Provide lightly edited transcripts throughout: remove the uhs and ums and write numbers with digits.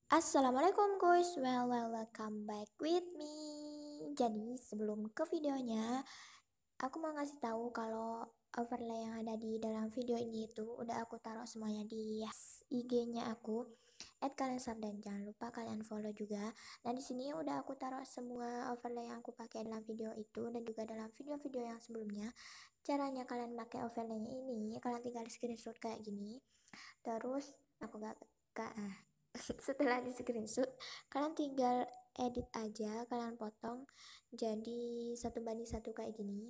Assalamualaikum guys, welcome back with me. Jadi sebelum ke videonya, aku mau ngasih tahu kalau overlay yang ada di dalam video ini itu udah aku taruh semuanya di IG-nya aku @kaliansar, dan jangan lupa kalian follow juga. Dan di sini udah aku taruh semua overlay yang aku pakai dalam video itu dan juga dalam video-video yang sebelumnya. Caranya kalian pakai overlaynya ini, kalian tinggal screenshot kayak gini. Terus aku gak setelah di screenshot, kalian tinggal edit aja, kalian potong jadi 1:1 kayak gini.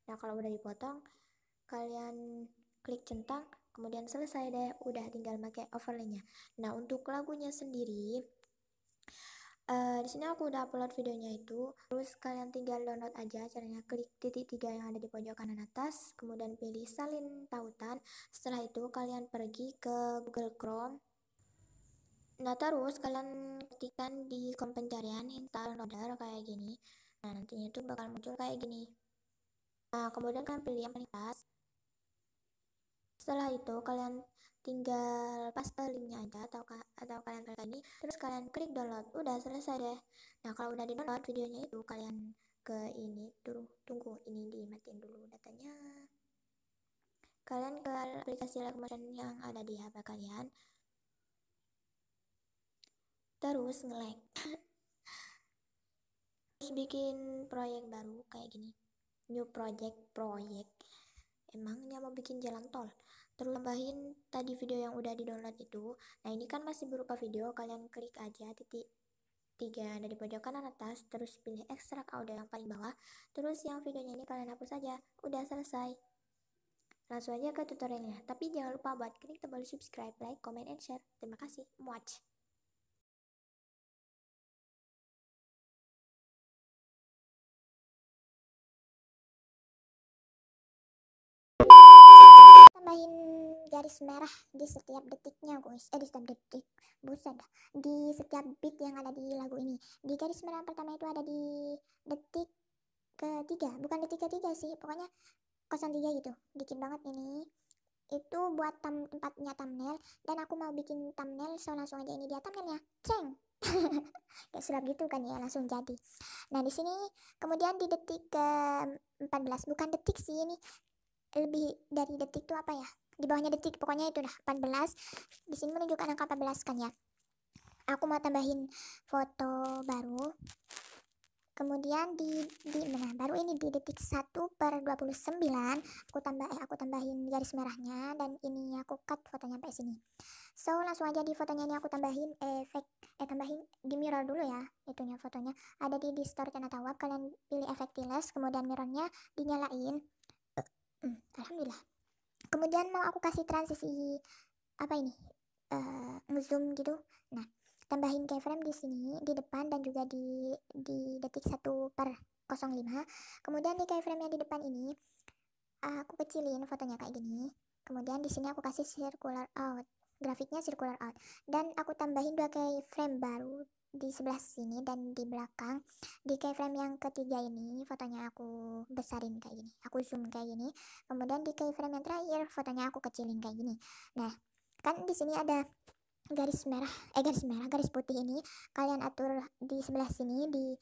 Nah kalau udah dipotong, kalian klik centang, kemudian selesai deh, udah tinggal pakai overlaynya. Nah untuk lagunya sendiri, di sini aku udah upload videonya itu. Terus kalian tinggal download aja. Caranya klik titik 3 yang ada di pojok kanan atas, kemudian pilih salin tautan. Setelah itu kalian pergi ke Google Chrome. Nah terus kalian ketikkan di kolom pencarian install loader kayak gini. Nah nantinya itu bakal muncul kayak gini. Nah kemudian kalian pilih yang paling atas. Setelah itu kalian tinggal paste linknya aja, atau kalian klik ini, terus kalian klik download, udah selesai deh. Nah kalau udah di download videonya itu, kalian ke ini dulu, tunggu ini dimatiin dulu datanya. Kalian ke aplikasi Live Motion yang ada di HP kalian, terus nge-like. Terus bikin proyek baru kayak gini, new project. Emangnya mau bikin jalan tol? Terus tambahin tadi video yang udah di download itu. Nah ini kan masih berupa video, kalian klik aja titik 3 yang ada di pojok kanan atas, terus pilih ekstrak audio yang paling bawah, terus yang videonya ini kalian hapus aja, udah selesai. Langsung aja ke tutorialnya, tapi jangan lupa buat klik tombol subscribe, like, comment, and share. Terima kasih, watch. Tambahin garis merah di setiap detiknya guys, di setiap detik, buset, di setiap beat yang ada di lagu ini. Di garis merah pertama itu ada di detik ketiga, bukan detik ketiga sih, pokoknya 03 gitu, dikit banget ini. Itu buat tempatnya thumbnail, dan aku mau bikin thumbnail, so langsung aja ini dia thumbnailnya, ceng. Kayak sulap gitu kan ya, langsung jadi. Nah di sini kemudian di detik ke 14, bukan detik sih ini, lebih dari detik tuh apa ya, di bawahnya detik, pokoknya itu dah 14. Di sini menunjukkan angka 14 kan ya. Aku mau tambahin foto baru. Kemudian di mana baru ini di detik 1/29 aku tambahin garis merahnya, dan ini aku cut fotonya sampai sini. So langsung aja di fotonya ini aku tambahin efek, tambahin di mirror dulu ya, itunya fotonya ada di distortion atau apa, kalian pilih efek tiles, kemudian mirrornya dinyalain. Alhamdulillah. Kemudian mau aku kasih transisi apa ini, ngezoom gitu. Nah tambahin keyframe di sini di depan, dan juga di detik 1/05. Kemudian di keyframe yang di depan ini aku kecilin fotonya kayak gini. Kemudian di sini aku kasih circular out, grafiknya circular out, dan aku tambahin 2 keyframe baru di sebelah sini dan di belakang. Di keyframe yang ketiga ini fotonya aku besarin kayak gini, aku zoom kayak gini. Kemudian di keyframe yang terakhir fotonya aku kecilin kayak gini. Nah kan di sini ada garis putih ini, kalian atur di sebelah sini di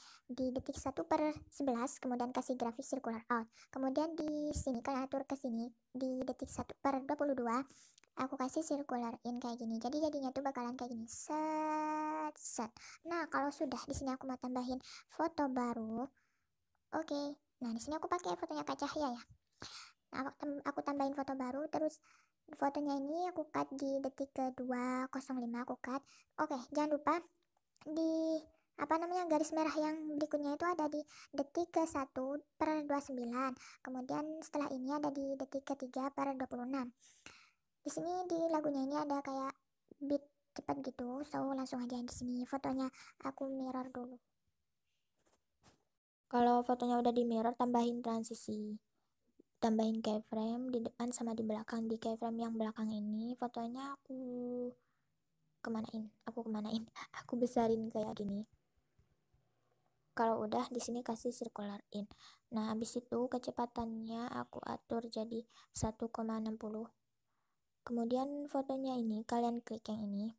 detik 1/11, kemudian kasih grafik circular out. Kemudian di sini kalian atur ke sini di detik 1/22, aku kasih circular in kayak gini. Jadi jadinya tuh bakalan kayak gini, set set. Nah kalau sudah, di sini aku mau tambahin foto baru. Oke, nah di sini aku pakai fotonya Kak Cahya ya. Nah, aku tambahin foto baru, terus fotonya ini aku cut di detik ke-205, aku cut. Oke, jangan lupa di apa namanya, garis merah yang berikutnya itu ada di detik ke-1/29. Kemudian setelah ini ada di detik ke-3/26. Di sini di lagunya ini ada kayak beat cepat gitu, so langsung aja di sini fotonya aku mirror dulu. Kalau fotonya udah di mirror, tambahin transisi, tambahin keyframe di depan sama di belakang. Di keyframe yang belakang ini fotonya aku kemanain aku besarin kayak gini. Kalau udah, di sini kasih circular in. Nah habis itu kecepatannya aku atur jadi 1,60. Kemudian fotonya ini kalian klik yang ini,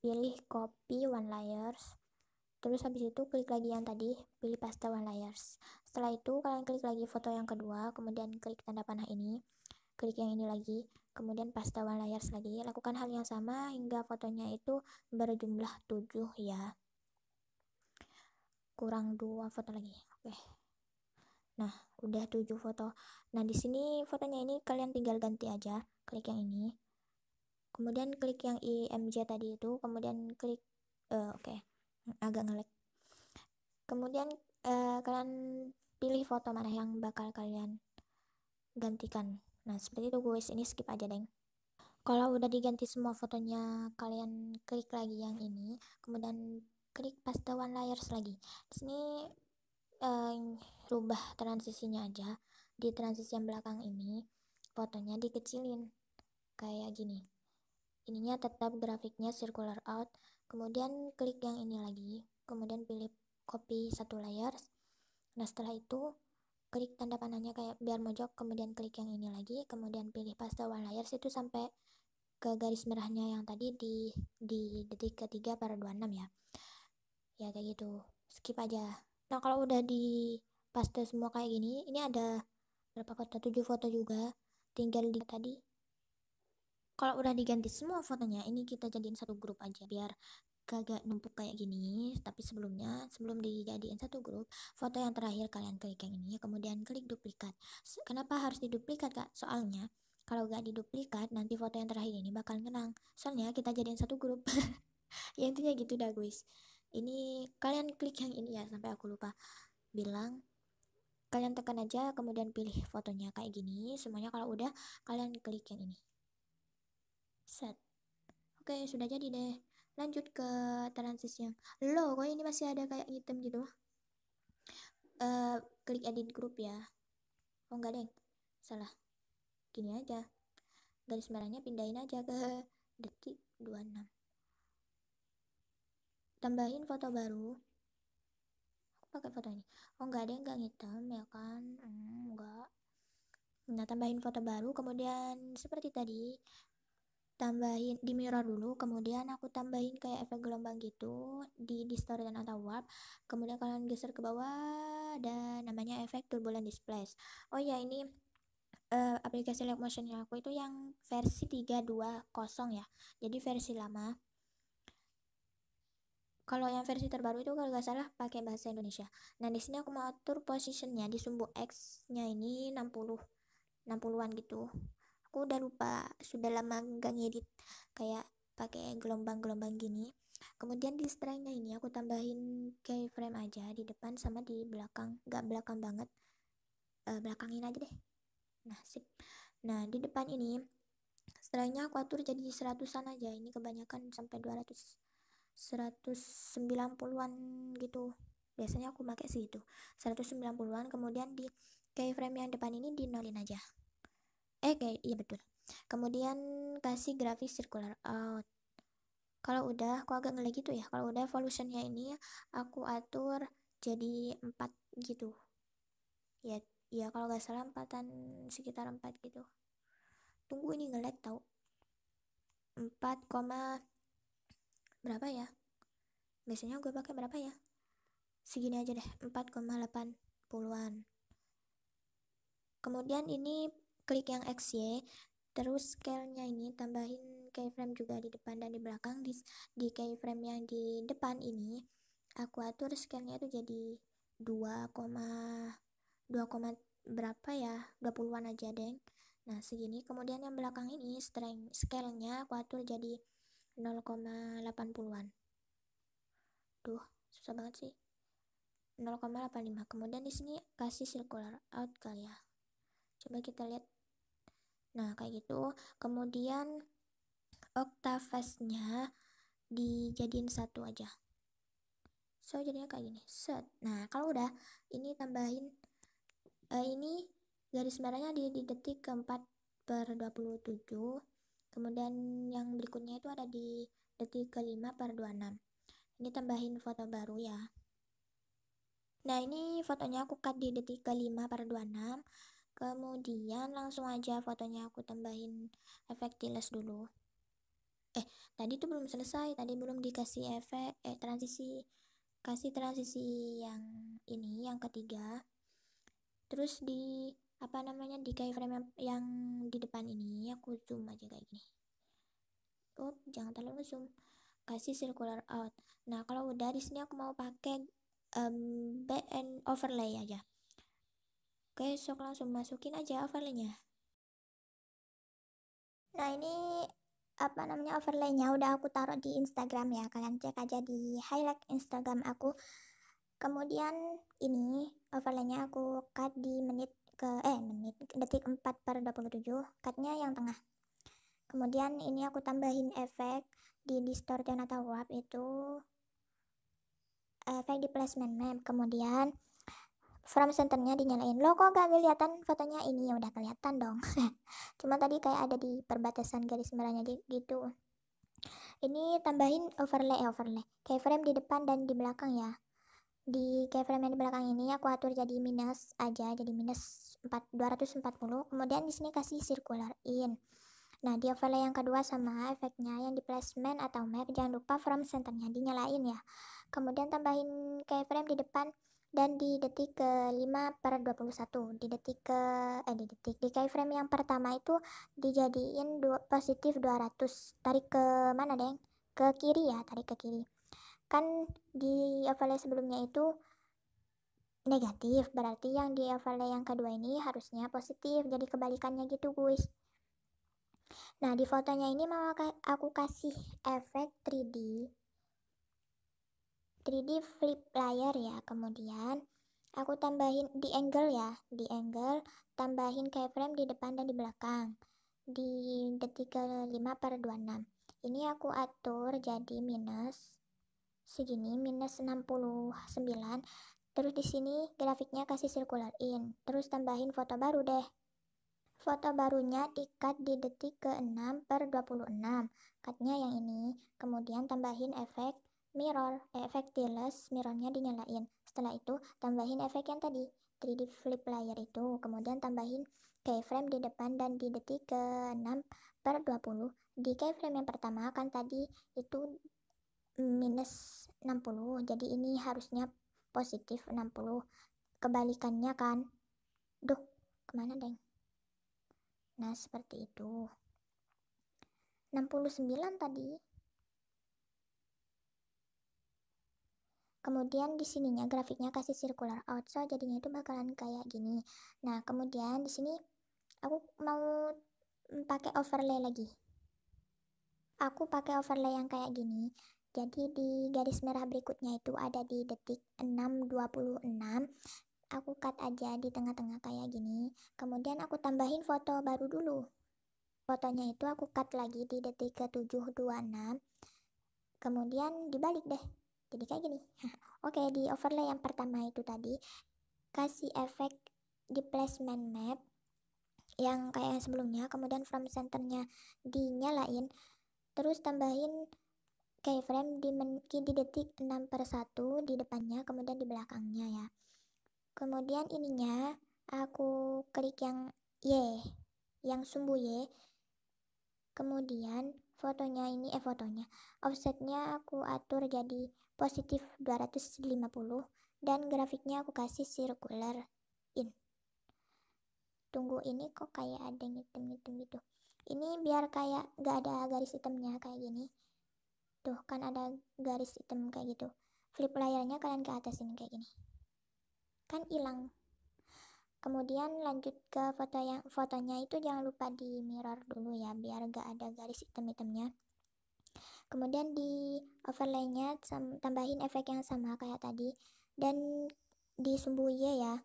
pilih copy one layers, terus habis itu klik lagi yang tadi, pilih paste one layers. Setelah itu kalian klik lagi foto yang kedua, kemudian klik tanda panah ini, klik yang ini lagi, kemudian paste one layers lagi. Lakukan hal yang sama hingga fotonya itu berjumlah 7 ya. Kurang 2 foto lagi. Oke. Nah, udah 7 foto. Nah, di sini fotonya ini kalian tinggal ganti aja, klik yang ini. Kemudian klik yang IMG tadi itu, kemudian klik oke. Agak nge-lag. Kemudian kalian pilih foto mana yang bakal kalian gantikan. Nah, seperti itu guys, ini skip aja deng. Kalau udah diganti semua fotonya, kalian klik lagi yang ini, kemudian klik paste one layers lagi. Di sini rubah transisinya aja. Di transisi yang belakang ini, fotonya dikecilin kayak gini. Ininya tetap grafiknya circular out, kemudian klik yang ini lagi, kemudian pilih copy satu layers. Nah, setelah itu klik tanda panahnya kayak biar mojok, kemudian klik yang ini lagi, kemudian pilih paste one layers itu sampai ke garis merahnya yang tadi di detik ketiga per 26 ya. Ya kayak gitu. Skip aja. Nah, kalau udah di paste semua kayak gini, ini ada berapa foto? 7 foto juga. Tinggal di tadi. Kalau udah diganti semua fotonya, ini kita jadiin satu grup aja biar kagak numpuk kayak gini. Tapi sebelum dijadiin satu grup, foto yang terakhir kalian klik yang ini, kemudian klik duplikat. Kenapa harus diduplikat, Kak? Soalnya kalau gak diduplikat, nanti foto yang terakhir ini bakal ngenang. Soalnya kita jadiin satu grup. Ya intinya gitu dah guys. Ini kalian klik yang ini ya, sampai aku lupa bilang. Kalian tekan aja, kemudian pilih fotonya kayak gini. Semuanya kalau udah, kalian klik yang ini. Set. Oke, sudah jadi deh. Lanjut ke transisi yang loh, kok ini masih ada kayak item gitu. Klik edit group ya. Oh enggak deh, salah. Gini aja. Garis merahnya pindahin aja ke detik 26. Tambahin foto baru. Aku pakai foto ini. Oh enggak deh, enggak ngitem ya kan. Enggak. Nah, tambahin foto baru, kemudian seperti tadi tambahin di mirror dulu, kemudian aku tambahin kayak efek gelombang gitu di distort dan atau warp, kemudian kalian geser ke bawah dan namanya efek turbulent displace. Oh ya, ini aplikasi live motionnya aku itu yang versi 320 ya, jadi versi lama. Kalau yang versi terbaru itu kalau nggak salah pakai bahasa Indonesia. Nah, di sini aku mau atur positionnya di sumbu X nya ini 60-an gitu. Aku udah lupa, sudah lama nggak ngedit kayak pakai gelombang-gelombang gini. Kemudian di strength-nya ini aku tambahin keyframe aja di depan sama di belakang, nggak belakang banget, belakangin aja deh. Nah, sip. Nah, di depan ini strength-nya aku atur jadi 100-an aja, ini kebanyakan sampai 200, 190-an gitu. Biasanya aku pakai segitu, 190-an. Kemudian di keyframe yang depan ini di nolin aja. Kayak iya betul. Kemudian kasih grafis circular out. Kalau udah, aku agak ngelag gitu ya. Kalau udah evolutionnya ini aku atur jadi 4 gitu. Ya, ya kalau nggak salah 4-an, sekitar 4 gitu. Tunggu ini ngelag tau. 4, berapa ya? Biasanya gue pakai berapa ya? Segini aja deh, 4,80-an. Kemudian ini klik yang XY, terus scale-nya ini tambahin keyframe juga di depan dan di belakang. Di keyframe yang di depan ini aku atur scale-nya itu jadi 2, 2, berapa ya, 20-an aja deng. Nah segini. Kemudian yang belakang ini strength scale-nya aku atur jadi 0,80-an. Duh, susah banget sih. 0,85. Kemudian di sini kasih circular out kali ya. Coba kita lihat. Nah, kayak gitu. Kemudian octave-nya dijadiin satu aja. So, jadinya kayak gini. Set. Nah, kalau udah, ini tambahin ini garis merahnya di detik keempat per 27. Kemudian yang berikutnya itu ada di detik kelima per 26. Ini tambahin foto baru ya. Nah, ini fotonya aku cut di detik kelima per 26. Kemudian langsung aja fotonya aku tambahin efek tiles dulu. Tadi tuh belum selesai, tadi belum dikasih efek transisi, kasih transisi yang ini yang ketiga. Terus di apa namanya, di keyframe yang di depan ini aku zoom aja kayak gini. Jangan terlalu zoom, kasih circular out. Nah kalau udah di sini aku mau pakai back and overlay aja. Oke, sok langsung masukin aja overlaynya. Nah ini apa namanya, overlaynya udah aku taruh di Instagram ya, kalian cek aja di highlight Instagram aku. Kemudian ini overlaynya aku cut di detik 4/27, cutnya yang tengah. Kemudian ini aku tambahin efek di distortion atau warp, itu efek di placement map. Kemudian from centernya dinyalain. Lo kok gak kelihatan fotonya? Ini ya udah kelihatan dong. Cuma tadi kayak ada di perbatasan garis merahnya gitu. Ini tambahin overlay keyframe di depan dan di belakang ya. Di keyframe yang di belakang ini aku atur jadi minus aja, jadi minus 240. Kemudian di sini kasih circular in. Nah di overlay yang kedua sama efeknya yang di placement atau map, jangan lupa from centernya dinyalain ya. Kemudian tambahin keyframe di depan dan di detik ke 5/21. Di keyframe yang pertama itu dijadiin positif 200. Tarik ke mana deng? Ke kiri ya, tarik ke kiri. Kan di overlay sebelumnya itu negatif, berarti yang di overlay yang kedua ini harusnya positif, jadi kebalikannya gitu guys. Nah di fotonya ini mau aku kasih efek 3D flip layer ya. Kemudian aku tambahin di angle ya, di angle tambahin keyframe di depan dan di belakang di detik ke 5/26. Ini aku atur jadi minus segini, minus 69. Terus di sini grafiknya kasih circular in, terus tambahin foto baru deh. Foto barunya di cut di detik ke 6/26, cutnya yang ini. Kemudian tambahin efek mirror, efek tiles, mirrornya dinyalain. Setelah itu tambahin efek yang tadi 3D flip layer itu. Kemudian tambahin keyframe di depan dan di detik ke 6/20. Di keyframe yang pertama kan tadi itu minus 60, jadi ini harusnya positif 60, kebalikannya kan. Duh, kemana deng? Nah seperti itu. 69 tadi. Kemudian di sininya grafiknya kasih circular out, so jadinya itu bakalan kayak gini. Nah kemudian di sini aku mau pakai overlay lagi. Aku pakai overlay yang kayak gini. Jadi di garis merah berikutnya itu ada di detik 6/26. Aku cut aja di tengah-tengah kayak gini. Kemudian aku tambahin foto baru dulu. Fotonya itu aku cut lagi di detik ke 7/26. Kemudian dibalik deh, jadi kayak gini. Oke, di overlay yang pertama itu tadi kasih efek di placement map yang kayak yang sebelumnya. Kemudian from centernya dinyalain, terus tambahin keyframe di detik 6/1 di depannya, kemudian di belakangnya ya. Kemudian ininya aku klik yang Y, yang sumbu Y. Kemudian fotonya offsetnya aku atur jadi positif 250 dan grafiknya aku kasih circular in. Tunggu, ini kok kayak ada yang hitam-hitam gitu. Ini biar kayak gak ada garis hitamnya kayak gini. Tuh kan ada garis hitam kayak gitu. Flip layarnya kalian ke atas ini kayak gini. Kan hilang. Kemudian lanjut ke fotonya itu jangan lupa di mirror dulu ya, biar gak ada garis hitam-hitamnya. Kemudian di overlaynya tambahin efek yang sama kayak tadi dan di sumbu Y ya.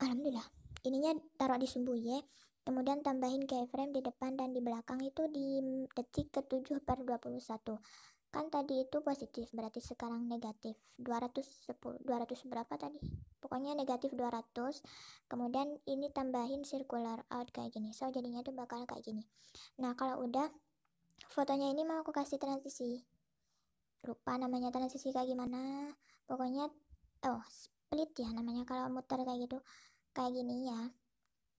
Alhamdulillah, ininya taruh di sumbu Y. Kemudian tambahin keyframe di depan dan di belakang itu di detik ke 7/21. Kan tadi itu positif, berarti sekarang negatif 210, 200 berapa tadi, pokoknya negatif 200. Kemudian ini tambahin circular out kayak gini, so jadinya tuh bakal kayak gini. Nah kalau udah, fotonya ini mau aku kasih transisi, lupa namanya transisi kayak gimana, pokoknya split ya namanya kalau muter kayak gitu, kayak gini ya.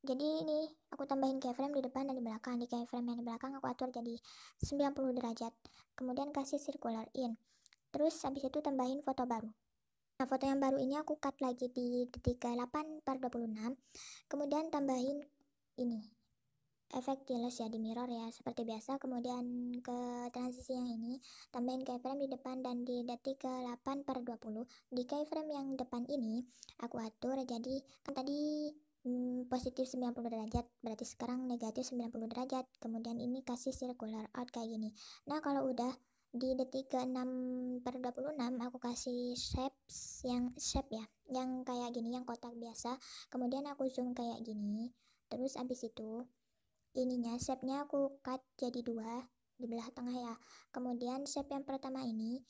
Jadi ini aku tambahin keyframe di depan dan di belakang. Di keyframe yang di belakang aku atur jadi 90 derajat. Kemudian kasih circular in. Terus habis itu tambahin foto baru. Nah, foto yang baru ini aku cut lagi di detik ke-8/26. Kemudian tambahin ini efek tiles ya di mirror ya seperti biasa. Kemudian ke transisi yang ini tambahin keyframe di depan dan di detik ke-8/20. Di keyframe yang depan ini aku atur jadi kan tadi positif 90 derajat, berarti sekarang negatif 90 derajat. Kemudian ini kasih circular out kayak gini. Nah, kalau udah di detik ke-6/26 aku kasih shape ya, yang kayak gini, yang kotak biasa. Kemudian aku zoom kayak gini. Terus abis itu ininya shape-nya aku cut jadi 2 di belah tengah ya. Kemudian shape yang pertama ini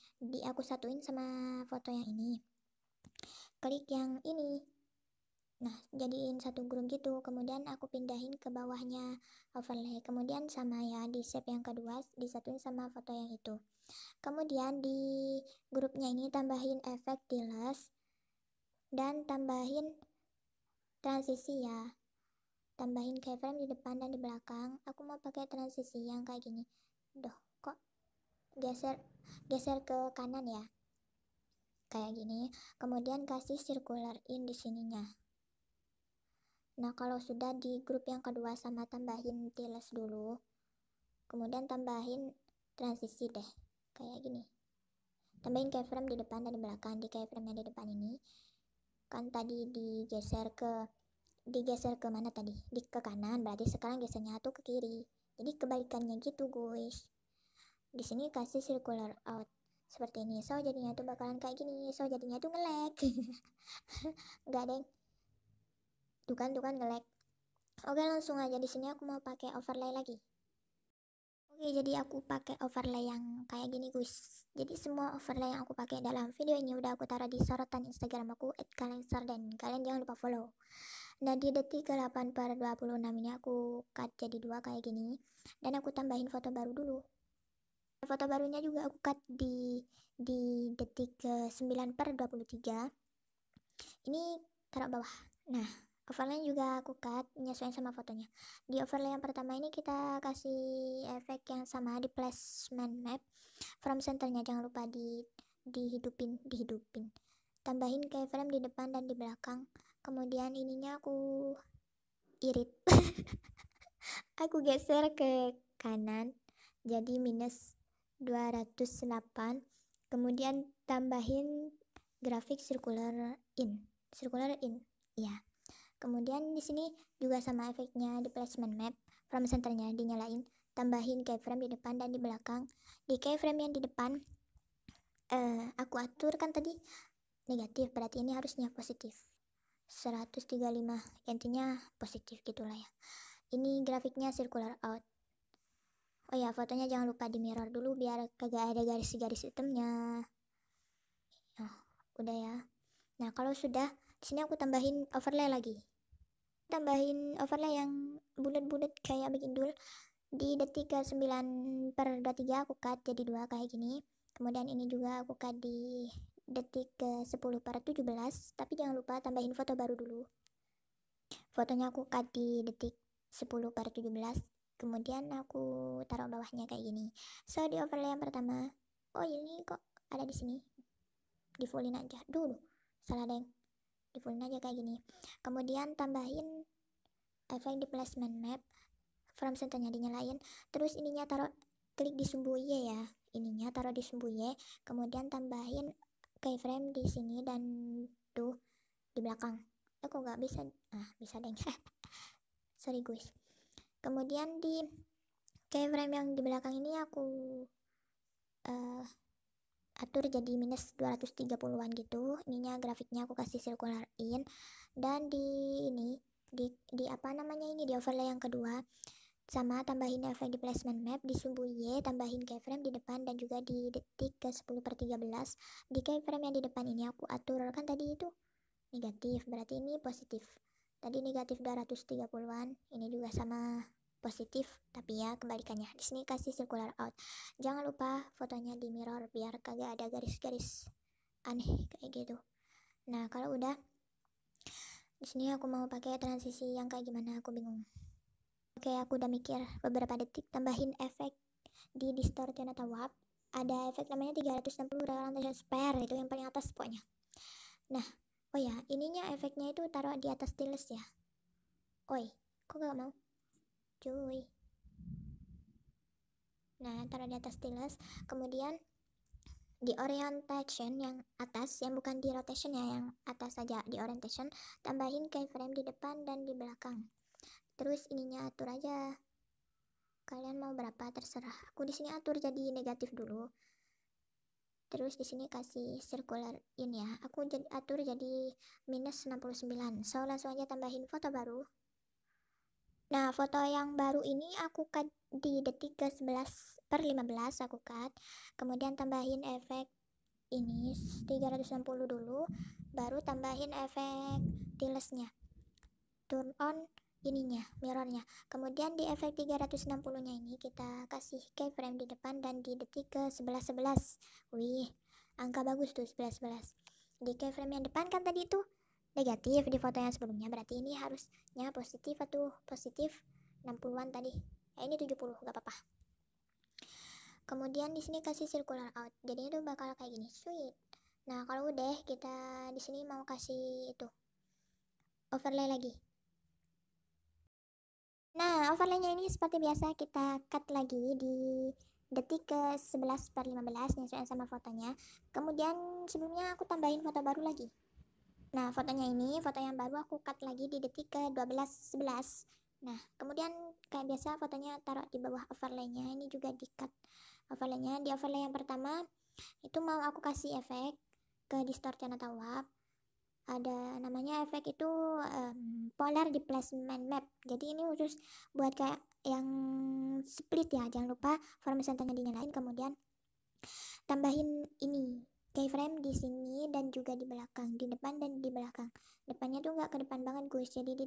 aku satuin sama foto yang ini. Klik yang ini. Nah, jadiin satu grup gitu. Kemudian aku pindahin ke bawahnya overlay. Kemudian sama ya, di shape yang kedua disatuin sama foto yang itu. Kemudian di grupnya ini tambahin efek tiles dan tambahin transisi ya. Tambahin keyframe di depan dan di belakang. Aku mau pakai transisi yang kayak gini. Duh, kok geser ke kanan ya. Kayak gini. Kemudian kasih circular in di sininya. Nah, kalau sudah di grup yang kedua sama tambahin tiles dulu. Kemudian tambahin transisi deh. Kayak gini. Tambahin keyframe di depan dan di belakang. Di keyframe yang di depan ini kan tadi digeser ke mana tadi? Ke kanan, berarti sekarang gesernya tuh ke kiri. Jadi kebalikannya gitu, guys. Di sini kasih circular out seperti ini. So jadinya tuh bakalan kayak gini. So jadinya tuh nge-lag. Enggak, deng. Tuh kan nge-lag. Oke, langsung aja di sini aku mau pakai overlay lagi. Oke, jadi aku pakai overlay yang kayak gini, guys. Jadi semua overlay yang aku pakai dalam video ini udah aku taruh di sorotan Instagram aku @kalensar dan kalian jangan lupa follow. Nah, di detik ke-8/26 ini aku cut jadi 2 kayak gini dan aku tambahin foto baru dulu. Foto barunya juga aku cut di detik ke-9/23. Ini taruh bawah. Nah, overlay juga aku cut nyesuaiin sama fotonya. Di overlay yang pertama ini kita kasih efek yang sama di placement map. From centernya jangan lupa dihidupin. Tambahin keyframe di depan dan di belakang. Kemudian ininya aku irit. Aku geser ke kanan jadi minus 208. Kemudian tambahin grafik circular in ya. Kemudian di sini juga sama efeknya di placement map. From centernya dinyalain, tambahin keyframe di depan dan di belakang. Di keyframe yang di depan aku atur kan tadi negatif, berarti ini harusnya positif 135, intinya positif gitulah ya. Ini grafiknya circular out. Oh ya, fotonya jangan lupa di mirror dulu biar kagak ada garis-garis hitamnya. Oh, udah ya. Nah, kalau sudah, di sini aku tambahin overlay lagi. Tambahin overlay yang bulat-bulat kayak bikin dul. Di detik ke-9/23 aku cut jadi 2 kayak gini. Kemudian ini juga aku cut di detik ke-10/17, tapi jangan lupa tambahin foto baru dulu. Fotonya aku cut di detik 10/17. Kemudian aku taruh bawahnya kayak gini. So di overlay yang pertama, oh ini kok ada di sini, di fullin aja dulu, salah deng, di fullin aja kayak gini. Kemudian tambahin efek di placement map, from centernya dinyalain, terus ininya taruh, klik di sumbu Y ya, ininya taruh di sumbu Y. Kemudian tambahin keyframe di sini dan tuh di belakang. Kok nggak bisa? Bisa deng. Sorry guys. Kemudian di keyframe yang di belakang ini aku atur jadi minus 230-an gitu. Ininya grafiknya aku kasih circular in. Dan di ini di apa namanya ini, di overlay yang kedua sama tambahin efek di placement map, di sumbu Y tambahin keyframe di depan dan juga di detik ke-10/13. Di keyframe yang di depan ini aku atur kan tadi itu negatif, berarti ini positif. Tadi negatif 230-an, ini juga sama positif, tapi ya kebalikannya. Di sini kasih circular out. Jangan lupa fotonya di mirror biar kagak ada garis-garis aneh kayak gitu. Nah, kalau udah Di sini aku mau pakai transisi yang kayak gimana, aku bingung. Oke, aku udah mikir beberapa detik. Tambahin efek di distortion atau warp. Ada efek namanya 360 reorientation spare, itu yang paling atas pokoknya. Nah, oh ya, ininya efeknya itu taruh di atas stylus ya. Oi, kok gak mau? Cuy. Nah, taruh di atas stylus. Kemudian di orientation yang atas, yang bukan di rotation ya, yang atas saja di orientation, tambahin keyframe di depan dan di belakang. Terus ininya atur aja. Kalian mau berapa terserah. Aku di sini atur jadi negatif dulu. Terus di sini kasih circular in ya. Aku atur jadi minus 69. So langsung aja tambahin foto baru. Nah, foto yang baru ini aku cut di detik ke 11/15 aku cut. Kemudian tambahin efek ini 360 dulu, baru tambahin efek tilesnya. Turn on ininya, mirrornya. Kemudian di efek 360 nya ini kita kasih keyframe di depan dan di detik ke 11/11. Wih, angka bagus tuh 11/11. Di keyframe yang depan kan tadi itu negatif di foto yang sebelumnya, berarti ini harusnya positif atau positif 60-an tadi. ini 70, gak apa-apa. Kemudian di sini kasih circular out. Jadinya tuh bakal kayak gini. Sweet. Nah, kalau udah kita di sini mau kasih itu overlay lagi. Nah, overlaynya ini seperti biasa kita cut lagi di detik ke 11/15 nyesuaian sama fotonya. Kemudian sebelumnya aku tambahin foto baru lagi. Nah, fotonya ini, foto yang baru aku cut lagi di detik ke 12/11. Nah, kemudian kayak biasa fotonya taruh di bawah overlaynya. Ini juga di cut overlaynya. Di overlay yang pertama itu mau aku kasih efek ke distortion atau warp. Ada namanya efek itu polar displacement map. Jadi ini khusus buat kayak yang split ya. Jangan lupa form centernya dinyalain. Kemudian tambahin ini keyframe di sini dan juga di belakang, di depan dan di belakang. Depannya tuh nggak ke depan banget guys, jadi di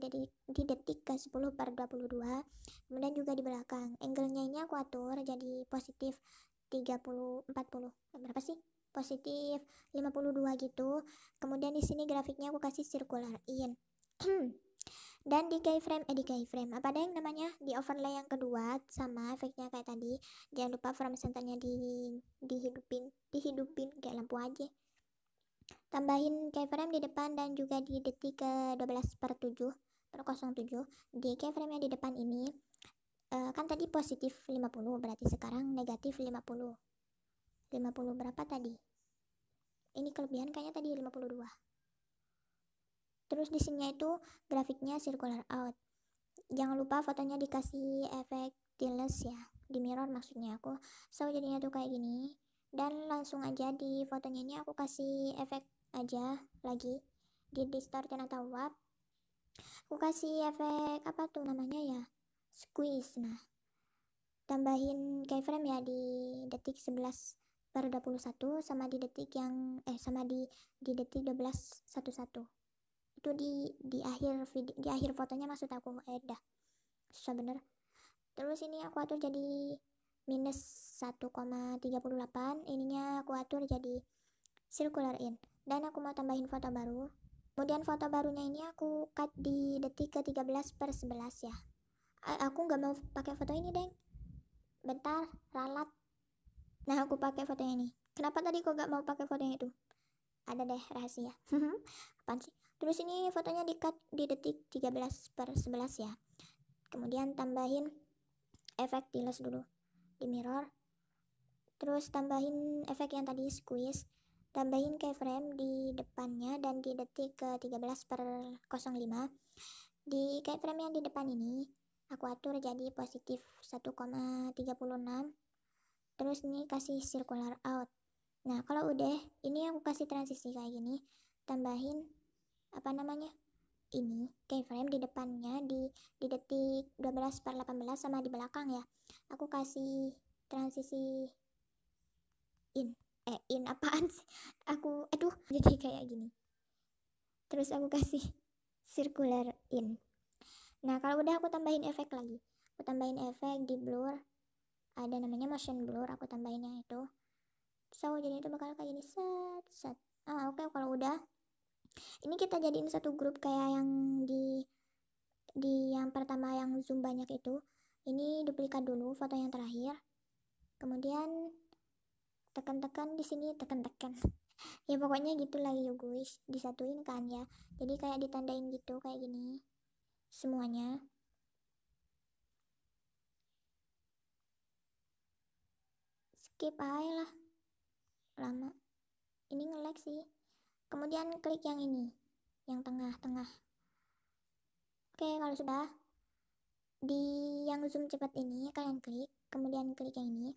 detik ke 10/22. Kemudian juga di belakang, angle-nya ini aku atur jadi positif 30 40 berapa sih, positif 52 gitu. Kemudian di sini grafiknya aku kasih circular in. Dan di keyframe apa ada yang namanya di overlay yang kedua sama efeknya kayak tadi. Jangan lupa frame centernya dihidupin kayak lampu aja. Tambahin keyframe di depan dan juga di detik ke 12/7 di keyframe yang di depan ini. Kan tadi positif 50, berarti sekarang negatif 50 berapa tadi, ini kelebihan kayaknya tadi 52. Terus di sini itu grafiknya circular out. Jangan lupa fotonya dikasih efek tiles ya, di mirror maksudnya aku. So jadinya tuh kayak gini. Dan langsung aja di fotonya ini aku kasih efek aja lagi di distortion atau warp. Aku kasih efek apa tuh namanya ya, squeeze. Nah, tambahin keyframe ya di detik 11/21 sama di detik yang sama di detik 12/11. Itu di akhir video, di akhir fotonya maksud aku. Dah susah bener. Terus ini aku atur jadi minus 1,38. ininya aku atur jadi circular in, dan aku mau tambahin foto baru. Kemudian foto barunya ini aku cut di detik ke 13/11 ya. Aku nggak mau pakai foto ini deng, bentar ralat. Nah, aku pakai foto ini. Kenapa tadi kok nggak mau pakai foto yang itu? Ada deh rahasia. Apaan sih? Terus ini fotonya di cut di detik 13/11 ya. Kemudian tambahin efek tiles dulu di mirror. Terus tambahin efek yang tadi squeeze. Tambahin keyframe di depannya dan di detik ke 13/05. Di keyframe yang di depan ini aku atur jadi positif 1,36. Terus ini kasih circular out. Nah, kalau udah ini aku kasih transisi kayak gini. Tambahin apa namanya, ini keyframe di depannya di detik 12/18 sama di belakang ya. Aku kasih transisi in apaan sih, aku aduh jadi kayak gini. Terus aku kasih circular in. Nah, kalau udah aku tambahin efek lagi. Aku tambahin efek di blur, ada namanya motion blur, aku tambahin yang itu. So jadi itu bakal kayak gini, set set. Oke, kalau udah Ini kita jadiin satu grup kayak yang di yang pertama yang zoom banyak itu. Ini duplikat dulu foto yang terakhir, kemudian tekan-tekan di sini, tekan-tekan ya pokoknya gitulah ya guys, disatuin kan ya, jadi kayak ditandain gitu kayak gini semuanya. Skip aja lah, lama ini nge-lag sih. Kemudian klik yang ini, yang tengah-tengah. Oke, kalau sudah di yang zoom cepat ini kalian klik, kemudian klik yang ini,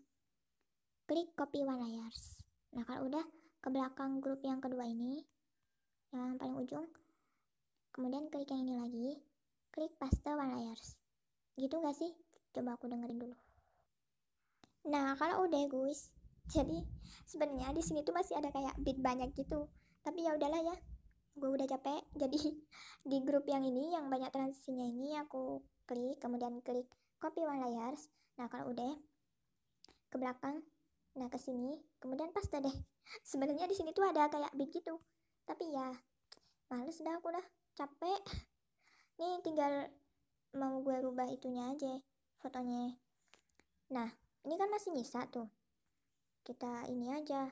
klik copy one layers. Nah kalau udah, ke belakang grup yang kedua ini, yang paling ujung, kemudian klik yang ini lagi, klik paste one layers. Gitu gak sih? Coba aku dengerin dulu. Nah kalau udah guys, jadi sebenarnya di sini tuh masih ada kayak bit banyak gitu, tapi ya udahlah ya, gue udah capek. Jadi di grup yang ini yang banyak transisinya ini aku klik, kemudian klik copy one layers. Nah kalau udah, ke belakang, nah ke sini, kemudian paste deh. Sebenarnya di sini tuh ada kayak bit gitu, tapi ya males dah, aku dah capek. Nih tinggal mau gue rubah itunya aja, fotonya. Nah ini kan masih nyisa tuh, kita ini aja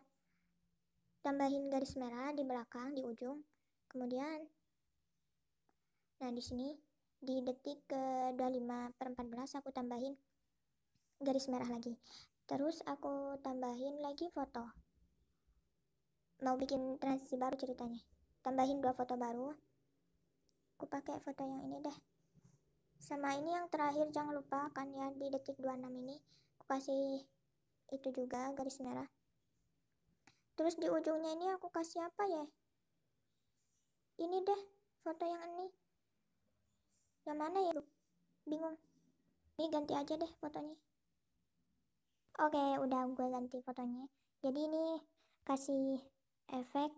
tambahin garis merah di belakang, di ujung. Kemudian nah di sini di detik ke 25/14 aku tambahin garis merah lagi, terus aku tambahin lagi foto, mau bikin transisi baru ceritanya, tambahin 2 foto baru. Aku pakai foto yang ini deh, sama ini yang terakhir jangan lupa kan ya, di detik 26 ini aku kasih itu juga garis merah. Terus di ujungnya ini aku kasih apa ya, ini deh foto yang ini, yang mana ya, bingung. Ini ganti aja deh fotonya. Oke, udah gue ganti fotonya. Jadi ini kasih efek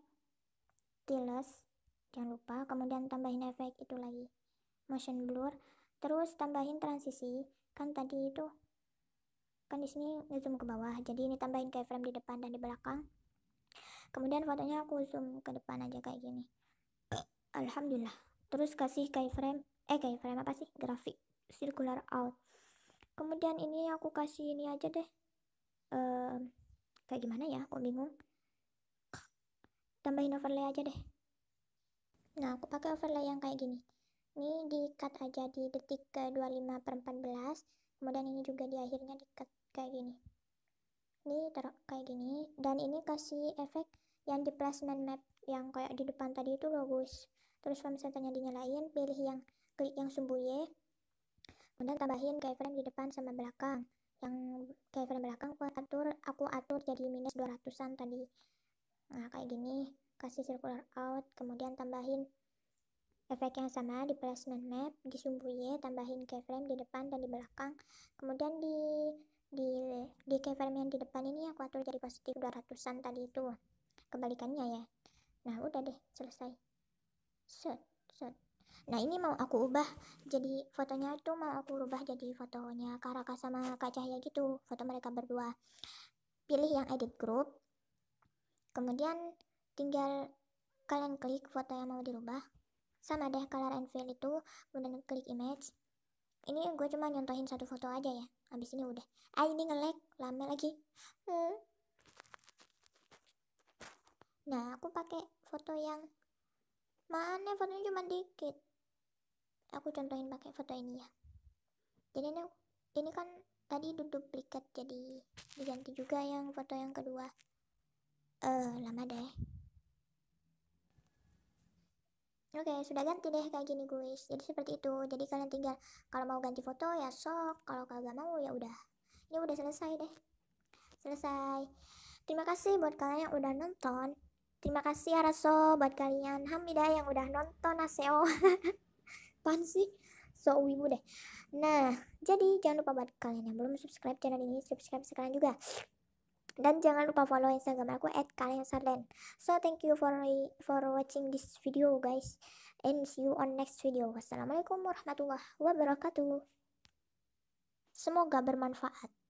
tiles, jangan lupa. Kemudian tambahin efek itu lagi, motion blur. Terus tambahin transisi. Kan tadi itu kan di sini ngezoom ke bawah. Jadi ini tambahin keyframe di depan dan di belakang. Kemudian fotonya aku zoom ke depan aja kayak gini. Alhamdulillah. Terus kasih keyframe apa sih? Grafik circular out. Kemudian ini aku kasih ini aja deh. Kayak gimana ya? Kok bingung. Tambahin overlay aja deh. Nah, aku pakai overlay yang kayak gini. Ini di cut aja di detik ke 25/14. Kemudian ini juga di akhirnya di cut kayak gini. Ini taruh kayak gini. Dan ini kasih efek yang di placement map yang kayak di depan tadi itu loh guys. Terus kalau misalnya dinyalain, pilih yang klik yang sumbu Y. Kemudian tambahin keyframe di depan sama belakang. Yang keyframe belakang aku atur jadi minus 200-an tadi. Nah kayak gini, kasih circular out, kemudian tambahin efek yang sama di placement map, di sumbu Y, tambahin keyframe di depan dan di belakang. Kemudian di keyframe yang di depan ini aku atur jadi positif 200-an tadi itu, kebalikannya ya. Nah udah deh, selesai. Set. Nah ini mau aku ubah jadi fotonya itu, mau aku ubah jadi fotonya Kak Raka sama Kak Cahya gitu, foto mereka berdua. Pilih yang edit group, kemudian tinggal kalian klik foto yang mau dirubah, sama deh color and fill itu, kemudian klik image. Ini gue cuma nyontohin satu foto aja ya, habis ini udah. Ini nge-lag lama lagi. Nah aku pakai foto yang mana, fotonya cuma dikit, aku contohin pakai foto ini ya. Jadi ini kan tadi duplikat, jadi diganti juga yang foto yang kedua. Lama deh. Oke, sudah ganti deh kayak gini guys. Jadi seperti itu. Jadi kalian tinggal kalau mau ganti foto ya sok, kalau kagak mau ya udah. Ini udah selesai deh. Selesai. Terima kasih buat kalian yang udah nonton. Terima kasih Araso buat kalian. Hamidah yang udah nonton Aseo. Apaan sih? So wibu deh. Nah, jadi jangan lupa buat kalian yang belum subscribe channel ini, subscribe sekarang juga. Dan jangan lupa follow Instagram aku @kaliansarden. So thank you for watching this video guys, and see you on next video. Wassalamualaikum warahmatullahi wabarakatuh. Semoga bermanfaat.